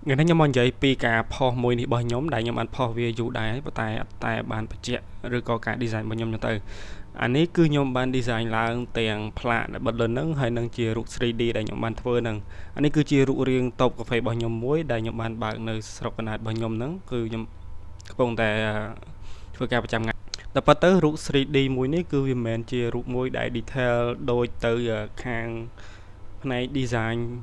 ngày nay nhóm mình dạy pi cả pho mùi ní bao nhóm đại nhóm ăn pho về dụ đại tại bàn bạch chẹ rồi có cả design bao nhóm cho tới anh ấy cứ nhóm ban design là tiền plan bật lên nâng hay nâng chia rút 3D đại nhóm ban thưa nâng anh ấy cứ chia rút riêng tộc cà phê bao nhóm muối đại nhóm ban bạc nơi sọc nát bao nhóm nâng cứ nhóm công tại vừa cả 100 ngày tập bắt tới rút 3D muối ní cứ vì mình chia rút muối đại detail đôi từ khang này design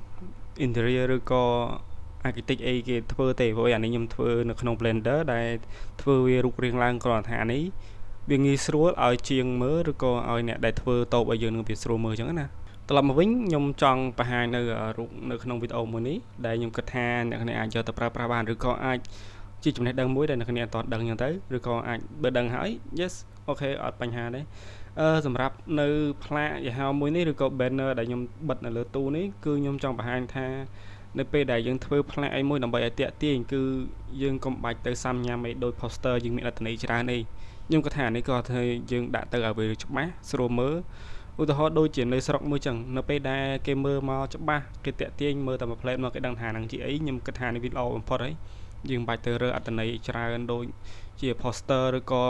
interior rồi có architect ấy cái thưa tệ với anh ấy nhầm thưa nó không blender đại thưa về rút riêng lang còn thà này việc nghi sửa ở chiên mới rồi có ở nè đại thưa tàu bây giờ nó bị sửa mới chẳng nè tôi làm một vĩnh nhom trong và hai nơi ở rút nơi không video mới ní đại nhom cất ha nè này ai cho tập ra bàn rồi có ai chỉ chụp này đăng muối đây là này toàn đăng như tới rồi có ai bật đăng hỏi yes ok ở bánh hà đấyสำหรับនៅផ្លាកយហៅមួយនេះឬក៏ banner ដែលខ្ញុំបិទនៅលើទូនេះគឺខ្ញុំចង់បង្ហាញថានៅពេលដែលយើងធ្វើផ្លាកអីមួយដើម្បីឲ្យតាក់ទាញគឺយើងកុំបាច់ទៅសាំញ៉ាំអីដូច poster យើងមានអត្ថន័យច្រើនអីខ្ញុំក៏ថានេះក៏ធ្វើយើងដាក់ទៅឲ្យវាច្បាស់ស្រួលមើលឧទាហរណ៍ដូចជានៅស្រុកមួយចឹងនៅពេលដែលគេមើលមកច្បាស់គេតាក់ទាញមើលតែមួយផ្លែមកគេដឹងថានឹងជាអីខ្ញុំគិតថានេះវាល្អបំផុតហើយយើងបាច់ទៅរើអត្ថន័យច្រើនដូចជា poster ឬក៏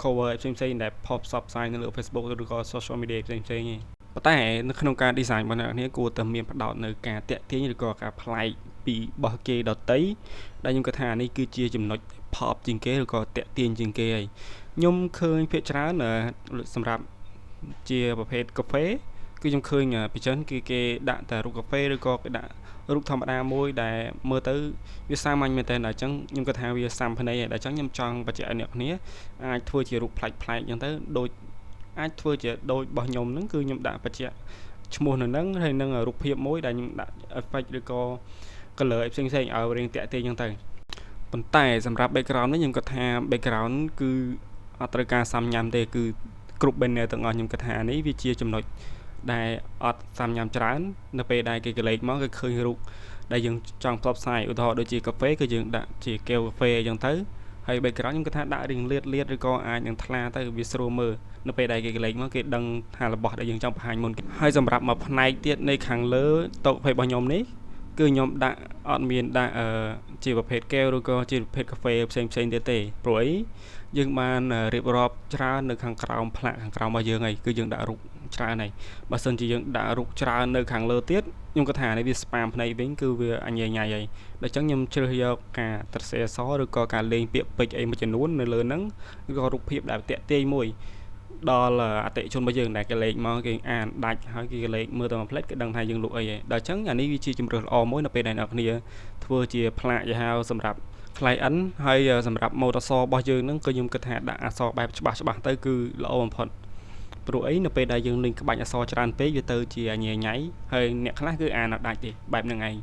cover ផ្សេងៗដែល pop up sign នៅលើ Facebook ឬក៏ social media ផ្សេងៗឯងប៉ុន្តែនៅក្នុងការ design របស់អ្នកនេះគួរតែមានផ្ដោតនៅការតាក់ទាញឬក៏ការប្លែកពីរបស់គេដទៃដែលខ្ញុំគិតថានេះគឺជាចំណុច pop ជាងគេឬក៏តាក់ទាញជាងគេហើយខ្ញុំឃើញភាគច្រើនសម្រាប់ជាប្រភេទកាហ្វេគឺខ្ញុំឃើញពីច្រើនគឺគេដាក់តែរូបកាហ្វេឬក៏គេដាក់រូបធម្មតាមួយដែលមើលទៅវាសាមញ្ញមែនតើអញ្ចឹងខ្ញុំគិតថាវាសាមភ្នែកហើយអញ្ចឹងខ្ញុំចង់បញ្ជាក់ឲ្យអ្នកគ្នាអាចធ្វើជារូបប្លែកៗអញ្ចឹងទៅដូចអាចធ្វើជាដូចរបស់ខ្ញុំហ្នឹងគឺខ្ញុំដាក់បញ្ជាក់ឈ្មោះនៅហ្នឹងហើយនឹងរូបភាពមួយដែលខ្ញុំដាក់ effect ឬក៏ color ផ្សេងៗឲ្យរៀងតាក់ទាញអញ្ចឹងទៅប៉ុន្តែសម្រាប់ background នេះខ្ញុំគិតថា background គឺអត់ត្រូវការសាំញ៉ាំទេគឺគ្រប់ banner ទាំងអស់ខ្ញុំគិតថានេះវាជាចំណុចដែលអត់សាំញ៉ាំច្រើននៅពេលដែលគេកលេចមកគឺឃើញរូបដែលយើងចង់ផ្សព្វផ្សាយឧទាហរណ៍ដូចជាកាហ្វេគឺយើងដាក់ជាកែវកាហ្វេអញ្ចឹងទៅហើយ background ខ្ញុំគិតថាដាក់រៀងលាតឬក៏អាចនឹងថ្លាទៅវាស្រួលមើលនៅពេលដែលគេកលេចមកគេដឹងថារបស់ដែលយើងចង់បង្ហាញមុនហើយសម្រាប់មួយផ្នែកទៀតនៃខាងលើតុកាហ្វេរបស់ខ្ញុំនេះគឺខ្ញុំដាក់អត់មានដាក់ជាប្រភេទកែវឬក៏ជាប្រភេទកាហ្វេផ្សេងទៀតទេព្រោះអីយើងបានរៀបរាប់ច្រើននៅខាងក្រោមផ្លាកខាងក្រោមរបស់យើងហើយគឺយើងដាក់រូបច្រើនហើយបើសិនជាយើងដាក់រូបច្រើននៅខាងលើទៀតខ្ញុំក៏ថានេះវា spam ភ្នែកវិញគឺវាអញ្ញៃហើយដូច្នេះខ្ញុំជ្រើសយកការត្រសេអសឬក៏ការលេងពាក្យពេចន៍អីមួយចំនួននៅលើហ្នឹងឬក៏រូបភាពដែលតាក់ទាញមួយដល់អតិថិជនរបស់យើងដែលគេលេខមកគេអានដាច់ហើយគេលេខមើលទៅមួយផ្លេតគេដឹងថាយើងលក់អីហើយដល់អញ្ចឹងអានេះវាជាជំរើសល្អមួយនៅពេលដែលអ្នកគ្នាធ្វើជាផ្លាកយហៅសម្រាប់ client ហើយសម្រាប់ mode អក្សររបស់យើងហ្នឹងគឺខ្ញុំគិតថាដាក់អក្សរបែបច្បាស់ទៅគឺល្អបំផុតព្រោះអីនៅពេលដែលយើងលេងក្បាច់អក្សរច្រើនពេកវាទៅជាញ៉ៃហើយអ្នកខ្លះគឺអានអត់ដាច់ទេបែបហ្នឹងឯង